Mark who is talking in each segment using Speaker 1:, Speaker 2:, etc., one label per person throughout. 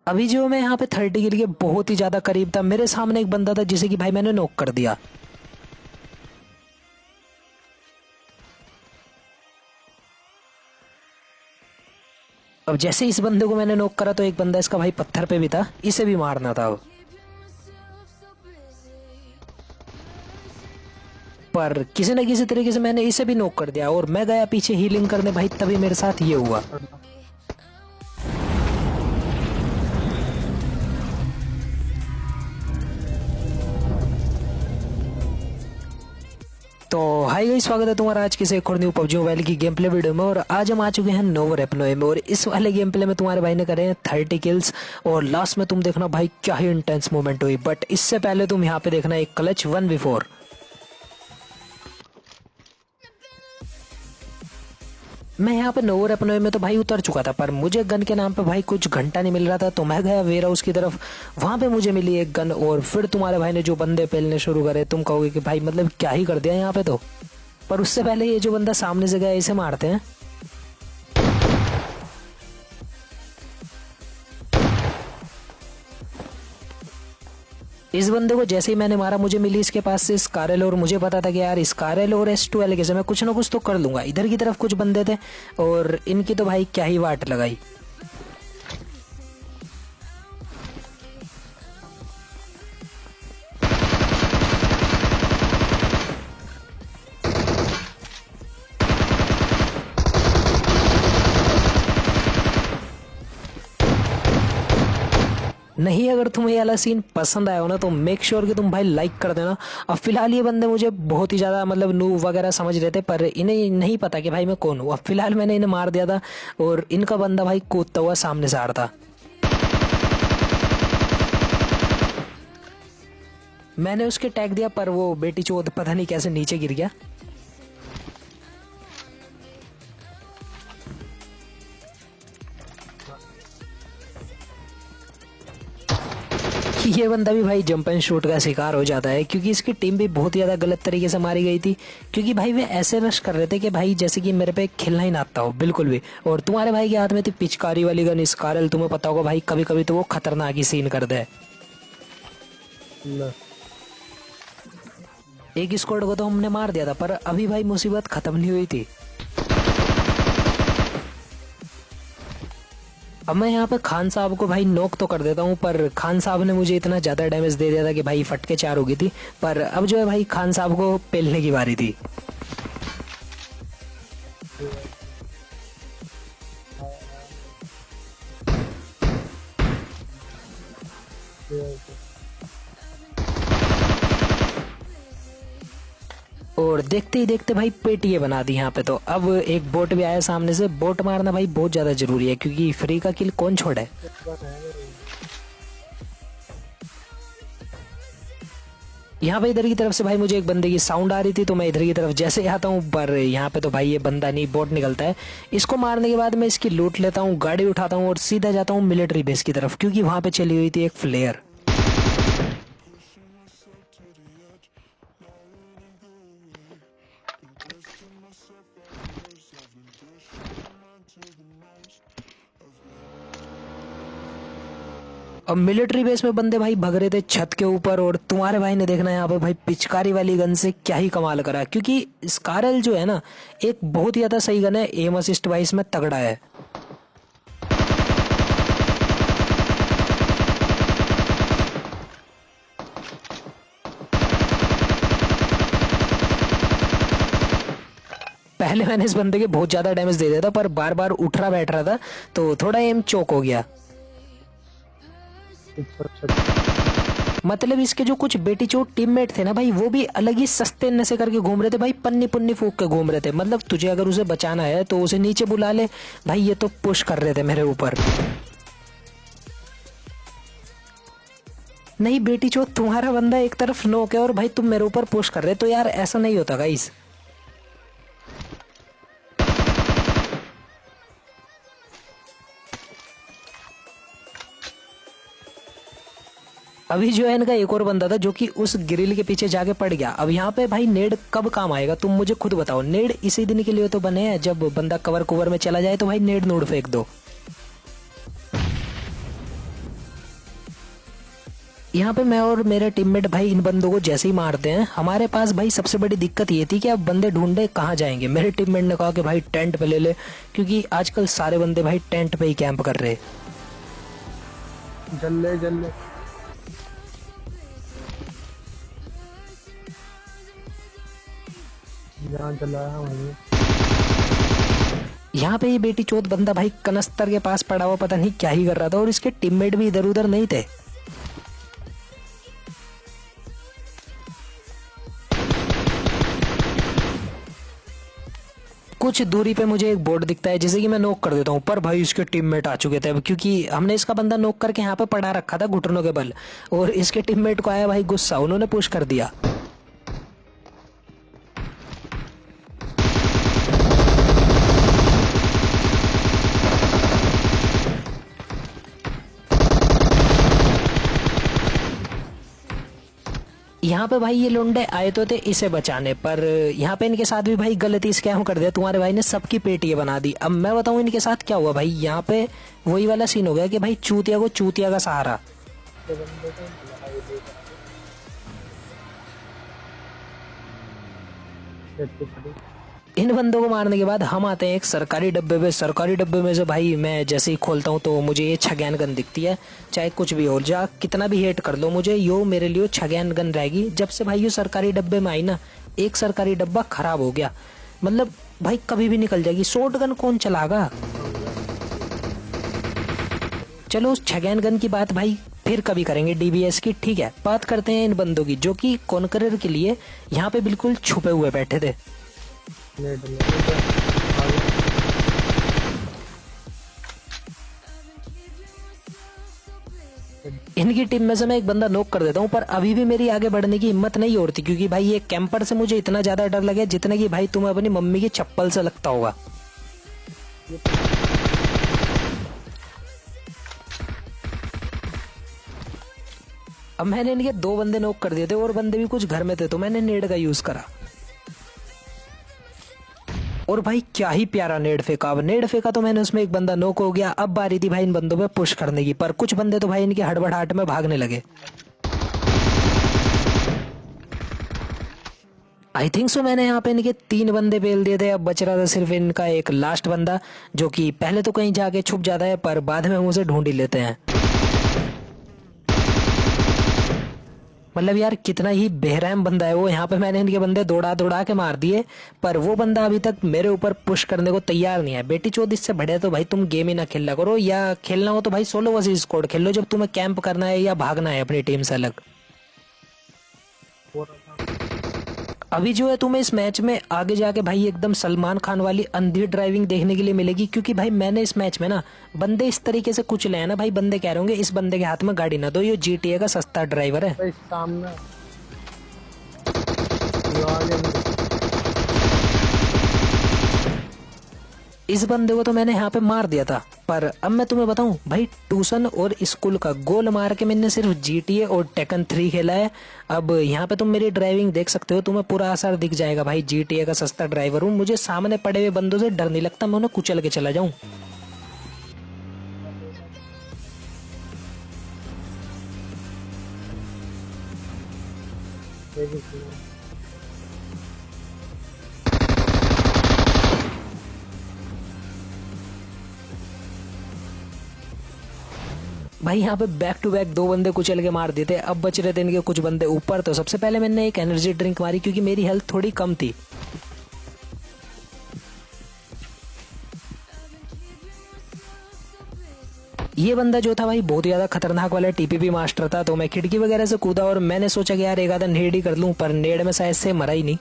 Speaker 1: अभी जो मैं यहाँ पे 30 किल के बहुत ही ज्यादा करीब था, मेरे सामने एक बंदा था जिसे कि भाई मैंने नॉक कर दिया। अब जैसे इस बंदे को मैंने नॉक करा तो एक बंदा इसका भाई पत्थर पे भी था, इसे भी मारना था अब। पर किसी न किसी तरीके से मैंने इसे भी नॉक कर दिया और मैं गया पीछे हीलिंग करने भाई, तभी मेरे साथ ये हुआ। तो हाय गाइस, स्वागत है तुम्हारा आज किसी एक और न्यू पबजी मोबाइल की गेम प्ले वीडियो में। और आज हम आ चुके हैं नोवर एपनोए में, और इस वाले गेम प्ले में तुम्हारे भाई ने करे हैं 30 किल्स। और लास्ट में तुम देखना भाई क्या ही इंटेंस मोमेंट हुई, बट इससे पहले तुम यहाँ पे देखना एक क्लच 1v4। मैं यहाँ पे नोवर एपनोए में तो भाई उतर चुका था, पर मुझे गन के नाम पे भाई कुछ घंटा नहीं मिल रहा था, तो मैं गया वेयर हाउस की तरफ। वहां पे मुझे मिली एक गन, और फिर तुम्हारे भाई ने जो बंदे पेलने शुरू करे, तुम कहोगे कि भाई मतलब क्या ही कर दिया यहाँ पे तो। पर उससे पहले ये जो बंदा सामने से गया इसे मारते हैं। इस बंदे को जैसे ही मैंने मारा मुझे मिली इसके पास से स्कारल, और मुझे पता था कि यार स्कारल और S2L के से मैं कुछ ना कुछ तो कर लूंगा। इधर की तरफ कुछ बंदे थे और इनकी तो भाई क्या ही वाट लगाई। नहीं, अगर तुम्हें ये वाला सीन पसंद आया हो ना तो मेक श्योर कि तुम भाई लाइक कर देना। अब फिलहाल ये बंदे मुझे बहुत ही ज्यादा मतलब नूब वगैरह समझ रहे थे, पर इन्हें नहीं पता कि भाई मैं कौन हूँ। अब फिलहाल मैंने इन्हें मार दिया था और इनका बंदा भाई कूदता हुआ सामने से आ रहा था। मैंने उसके टैग दिया, पर वो बेटी चोद पता नहीं कैसे नीचे गिर गया। ये बंदा भी भाई जंप एंड शूट का शिकार हो जाता है, क्योंकि इसकी टीम भी बहुत ज्यादा गलत तरीके से मारी गई थी। क्योंकि भाई वे ऐसे रश कर रहे थे कि भाई जैसे कि मेरे पे खेलना ही ना आता हो बिल्कुल भी। और तुम्हारे भाई के हाथ में थी पिचकारी वाली गन स्कारल, तुम्हें पता होगा भाई कभी कभी तो वो खतरनाक ही सीन कर दे। एक स्क्वाड को तो हमने मार दिया था, पर अभी भाई मुसीबत खत्म नहीं हुई थी। अब मैं यहाँ पे खान साहब को भाई नॉक तो कर देता हूँ, पर खान साहब ने मुझे इतना ज्यादा डैमेज दे दिया था कि भाई फटके चार हो गई थी। पर अब जो है भाई खान साहब को पेलने की बारी थी। और देखते ही देखते भाई पेटिए बना दी यहाँ पे। तो अब एक बोट भी आया सामने से। बोट मारना भाई बहुत ज्यादा जरूरी है, क्योंकि फ्री का किल कौन छोड़े। यहाँ पे इधर की तरफ से भाई मुझे एक बंदे की साउंड आ रही थी, तो मैं इधर की तरफ जैसे आता हूँ, पर यहाँ पे तो भाई ये बंदा नहीं बोट निकलता है। इसको मारने के बाद मैं इसकी लूट लेता हूँ, गाड़ी उठाता हूँ और सीधा जाता हूँ मिलिट्री बेस की तरफ, क्योंकि वहां पे चली हुई थी एक फ्लेयर। अब मिलिट्री बेस में बंदे भाई भग रहे थे छत के ऊपर, और तुम्हारे भाई ने देखना यहाँ पे भाई पिचकारी वाली गन से क्या ही कमाल करा। क्योंकि स्कारल जो है ना, एक बहुत ही ज्यादा सही गन है, एम असिस्ट वाइस में तगड़ा है। पहले मैंने इस बंदे के बहुत ज्यादा डैमेज दे दिया था, पर बार बार उठ रहा बैठ रहा था तो थोड़ा एम चोक हो गया। मतलब इसके जो कुछ बेटी चोट टीममेट थे ना भाई, वो भी अलग ही सस्ते नशे करके घूम रहे थे भाई, पन्नी पुन्नी फूक के घूम रहे थे। मतलब तुझे अगर उसे बचाना है तो उसे नीचे बुला ले भाई, ये तो पुश कर रहे थे मेरे ऊपर। नहीं बेटी चोट, तुम्हारा बंदा एक तरफ नोक है और भाई तुम मेरे ऊपर पुश कर रहे, तो यार ऐसा नहीं होता गाइस। अभी जो है इनका एक और बंदा था जो कि उस ग्रिल के पीछे जाके पड़ गया। अब यहाँ पे भाई नेड कब काम आएगा तुम मुझे खुद बताओ। नेड इसी दिन के लिए तो बने हैं, जब बंदा कवर कुवर में चला जाए तो भाई नेड नूड फेंक दो। यहाँ पे मैं और मेरे टीममेट भाई इन बंदों को जैसे ही मारते हैं, हमारे पास भाई सबसे बड़ी दिक्कत ये थी कि अब बंदे ढूंढे कहाँ जाएंगे। मेरे टीममेट ने कहा कि भाई टेंट पे ले ले, क्योंकि आजकल सारे बंदे भाई टेंट पे ही कैंप कर रहे।
Speaker 2: जल्ले जल्ले जहाँ चलाया वहीं।
Speaker 1: यहाँ पे ये बेटी चोद बंदा भाई कनस्तर के पास पड़ा हुआ पता नहीं क्या ही कर रहा था, और इसके टीममेट भी इधर उधर नहीं थे। कुछ दूरी पे मुझे एक बोर्ड दिखता है जिसे कि मैं नॉक कर देता हूँ, पर भाई इसके टीममेट आ चुके थे अब, क्योंकि हमने इसका बंदा नॉक करके यहाँ पे पड़ा रखा था घुटनों के बल, और इसके टीममेट को आया भाई गुस्सा, उन्होंने पुश कर दिया। यहाँ पे भाई ये लोंडे आए तो थे इसे बचाने, पर यहाँ पे इनके साथ भी भाई गलती स्कैम कर दिया। तुम्हारे भाई ने सबकी पेटियां बना दी। अब मैं बताऊं इनके साथ क्या हुआ भाई। यहाँ पे वही वाला सीन हो गया कि भाई चूतिया को चूतिया का सहारा।
Speaker 2: तो बंदे को लगा ये देख सेट खड़ी।
Speaker 1: इन बंदों को मारने के बाद हम आते हैं एक सरकारी डब्बे पे। सरकारी डब्बे में से भाई मैं जैसे ही खोलता हूँ तो मुझे ये छगैन गन दिखती है। चाहे कुछ भी हो जा, कितना भी हेट कर लो मुझे, यो मेरे लिए छगैन गन रहेगी। जब से भाई ये सरकारी डब्बे में आई ना, एक सरकारी डब्बा खराब हो गया, मतलब भाई कभी भी निकल जाएगी। शॉर्ट गन कौन चलागा। चलो उस छगैन गन की बात भाई फिर कभी करेंगे, डीबीएस की। ठीक है, बात करते हैं इन बंदों की जो कि कॉन्करर के लिए यहाँ पे बिल्कुल छुपे हुए बैठे थे।
Speaker 2: नेट में आगे
Speaker 1: इनकी टीम में से मैं एक बंदा नॉक कर देता हूँ, पर अभी भी मेरी आगे बढ़ने की हिम्मत नहीं होती, क्योंकि भाई ये कैंपर से मुझे इतना ज्यादा डर लगे जितना कि भाई तुम्हें अपनी मम्मी की चप्पल से लगता होगा। अब मैंने इनके दो बंदे नॉक कर दिए थे और बंदे भी कुछ घर में थे, तो मैंने नेड का यूज करा और भाई क्या ही प्यारा नेड फेंका। अब नेड फेंका तो मैंने उसमें एक बंदा नॉक हो गया। अब बारी थी भाई इन बंदों पे पुश करने की, पर कुछ बंदे तो भाई इनकी हड़बड़ाहट में भागने लगे। आई थिंक सो मैंने यहाँ पे इनके 3 बंदे पेल दिए थे। अब बच रहा था सिर्फ इनका एक लास्ट बंदा, जो कि पहले तो कहीं जाके छुप जाता है पर बाद में मुझे ढूंढ ही लेते हैं। मतलब यार कितना ही बेरहम बंदा है वो। यहाँ पे मैंने इनके बंदे दौड़ा दौड़ा के मार दिए, पर वो बंदा अभी तक मेरे ऊपर पुश करने को तैयार नहीं है। बेटी चौथ इससे बढ़िया तो भाई तुम गेम ही ना खेलना करो, या खेलना हो तो भाई सोलो वर्सेस स्क्वाड खेल लो जब तुम्हें कैंप करना है या भागना है अपनी टीम से अलग।
Speaker 2: हो रहा था।
Speaker 1: अभी जो है तुम्हें इस मैच में आगे जाके भाई एकदम सलमान खान वाली अंधी ड्राइविंग देखने के लिए मिलेगी, क्योंकि भाई मैंने इस मैच में ना बंदे इस तरीके से कुचले हैं ना भाई, बंदे कह रहे होंगे इस बंदे के हाथ में गाड़ी ना दो, ये जीटीए का सस्ता ड्राइवर है।
Speaker 2: भाई सामने ये आगे मेरे।
Speaker 1: इस बंदे को तो मैंने यहाँ पे मार दिया था, पर अब मैं तुम्हें बताऊं भाई, ट्यूशन और स्कूल का गोल मार के मैंने सिर्फ जीटीए और टेकन 3 खेला है। अब यहाँ पे तुम मेरी ड्राइविंग देख सकते हो, तुम्हें पूरा असर दिख जाएगा भाई। जीटीए का सस्ता ड्राइवर हूँ, मुझे सामने पड़े हुए बंदों से डर नहीं लगता, मैं उन्हें कुचल के चला जाऊं।
Speaker 2: ये भी सुनो।
Speaker 1: भाई यहाँ पे बैक टू बैक 2 बंदे कुचल के मार दिए थे। अब बच रहे थे इनके कुछ बंदे ऊपर। तो सबसे पहले मैंने एक एनर्जी ड्रिंक मारी क्योंकि मेरी हेल्थ थोड़ी कम थी। ये बंदा जो था भाई बहुत ज्यादा खतरनाक वाला टीपीपी मास्टर था, तो मैं खिड़की वगैरह से कूदा और मैंने सोचा कि यार एक आधा नेड ही कर लूं, पर नेड में शायद से मरा ही नहीं।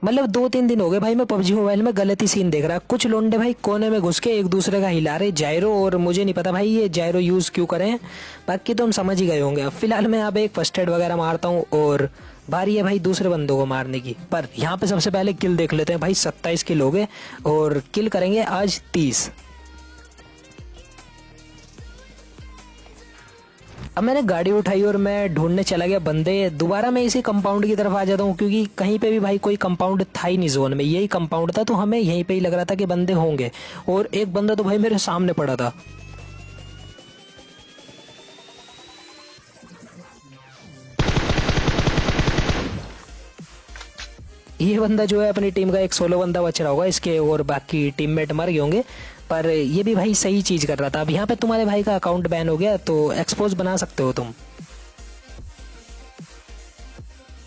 Speaker 1: मतलब 2-3 दिन हो गए भाई मैं पबजी मोबाइल में गलत ही सीन देख रहा। कुछ लोंडे भाई कोने में घुस के एक दूसरे का हिला रहे जायरो, और मुझे नहीं पता भाई ये जायरो यूज क्यों करें, बाकी तो हम समझ ही गए होंगे। अब फिलहाल मैं यहाँ पे एक फर्स्ट एड वगैरह मारता हूँ और बारी है भाई दूसरे बंदों को मारने की। पर यहाँ पे सबसे पहले किल देख लेते हैं भाई। 27 किल हो गए और किल करेंगे आज 30। अब मैंने गाड़ी उठाई और मैं ढूंढने चला गया बंदे। दोबारा मैं इसी कंपाउंड की तरफ आ जाता हूँ क्योंकि कहीं पे भी भाई कोई कंपाउंड था ही नहीं जोन में, यही कंपाउंड था तो हमें यहीं पे ही लग रहा था कि बंदे होंगे। और एक बंदा तो भाई मेरे सामने पड़ा था। ये बंदा जो है अपनी टीम का एक सोलो बंदा बच रहा होगा इसके, और बाकी टीममेट मर गए होंगे। पर ये भी भाई सही चीज कर रहा था। अब यहाँ पे तुम्हारे भाई का अकाउंट बैन हो गया तो एक्सपोज बना सकते हो तुम।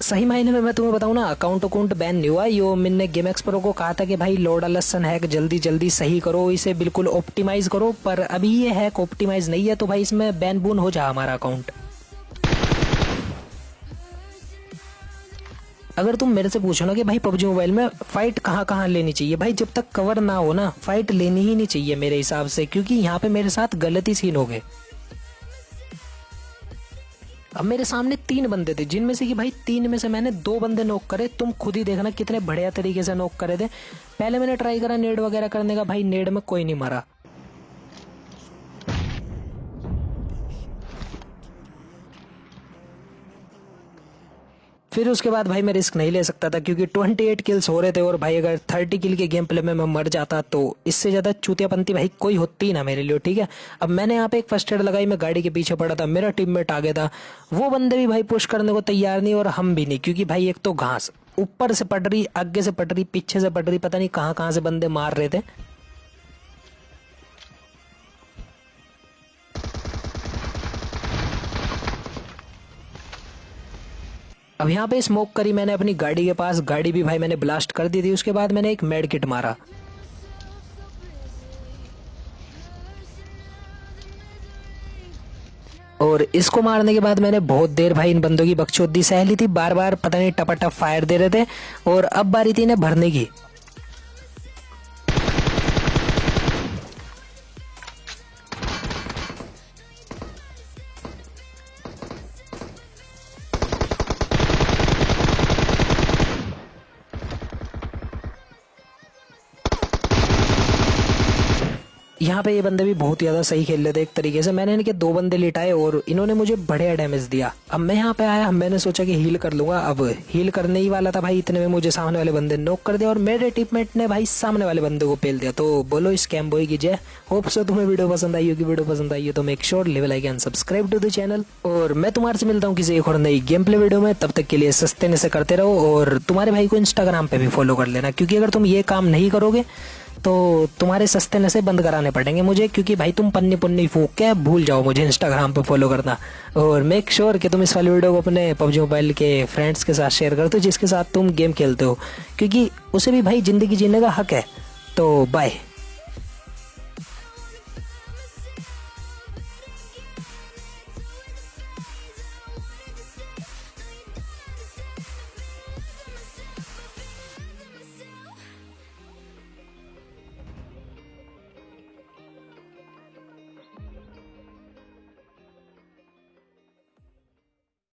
Speaker 1: सही मायने में मैं तुम्हें बताऊं ना, अकाउंट बैन नहीं हुआ। यो मैंने गेम एक्स प्रो को कहा था कि भाई लोड अलसन हैक जल्दी जल्दी सही करो, इसे बिल्कुल ऑप्टिमाइज करो, पर अभी ये हैक ऑप्टिमाइज नहीं है तो भाई इसमें बैन बून हो जा हमारा अकाउंट। अगर तुम मेरे से पूछो ना कि भाई पबजी मोबाइल में फाइट कहाँ कहाँ लेनी चाहिए, भाई जब तक कवर ना हो ना फाइट लेनी ही नहीं चाहिए मेरे हिसाब से, क्योंकि यहाँ पे मेरे साथ गलत ही सीन हो गए। अब मेरे सामने 3 बंदे थे जिनमें से कि भाई 3 में से मैंने 2 बंदे नॉक करे। तुम खुद ही देखना कितने बढ़िया तरीके से नॉक करे थे। पहले मैंने ट्राई करा नेड वगैरह करने का, भाई नेड में कोई नहीं मारा। फिर उसके बाद भाई मैं रिस्क नहीं ले सकता था क्योंकि 28 किल्स हो रहे थे, और भाई अगर 30 किल के गेम प्ले में मैं मर जाता तो इससे ज्यादा चूतियापंती भाई कोई होती ही ना मेरे लिए, ठीक है। अब मैंने यहाँ पे एक फर्स्ट एड लगाई, मैं गाड़ी के पीछे पड़ा था, मेरा टीममेट आगे था। वो बंदे भी भाई पुश करने को तैयार नहीं और हम भी नहीं, क्योंकि भाई एक तो घास ऊपर से पड़ रही, आगे से पड़ रही, पीछे से पड़ रही, पता नहीं कहाँ कहाँ से बंदे मार रहे थे। अब यहाँ पे स्मोक करी मैंने अपनी गाड़ी के पास, गाड़ी भी भाई मैंने ब्लास्ट कर दी थी। उसके बाद मैंने एक मेड किट मारा और इसको मारने के बाद मैंने बहुत देर भाई इन बंदों की बकचोदी सह ली थी। बार बार पता नहीं टपाटप फायर दे रहे थे और अब बारी थी इन्हें भरने की। यहाँ पे ये बंदे भी बहुत ज्यादा सही खेल रहे थे एक तरीके से। मैंने इनके 2 बंदे लिटाए और इन्होंने मुझे बढ़िया डैमेज दिया। अब मैं यहाँ पे आया, मैंने सोचा कि हील कर लूंगा। अब हील करने ही वाला था भाई, इतने में मुझे सामने वाले बंदे नॉक कर दिया और मेरे टीममेट ने भाई सामने वाले बंदे को पेल दिया। तो बोलो इस कैम बॉय की जय। होप सो तुम्हें वीडियो पसंद आई होगी। वीडियो पसंद आई हो तो make sure level like and subscribe to the channel, और मैं तुम्हारे से मिलता हूँ किसी एक और नई गेम प्ले वीडियो में। तब तक के लिए सस्ते से करते रहो और तुम्हारे भाई को इंस्टाग्राम पे भी फॉलो कर लेना, क्योंकि अगर तुम ये काम नहीं करोगे तो तुम्हारे सस्ते नशे बंद कराने पड़ेंगे मुझे, क्योंकि भाई तुम पन्नी पुन्नी फूक के भूल जाओ मुझे इंस्टाग्राम पे फॉलो करना। और मेक श्योर कि तुम इस वाली वीडियो को अपने पबजी मोबाइल के फ्रेंड्स के साथ शेयर कर दो जिसके साथ तुम गेम खेलते हो, क्योंकि उसे भी भाई जिंदगी जीने का हक है। तो बाय।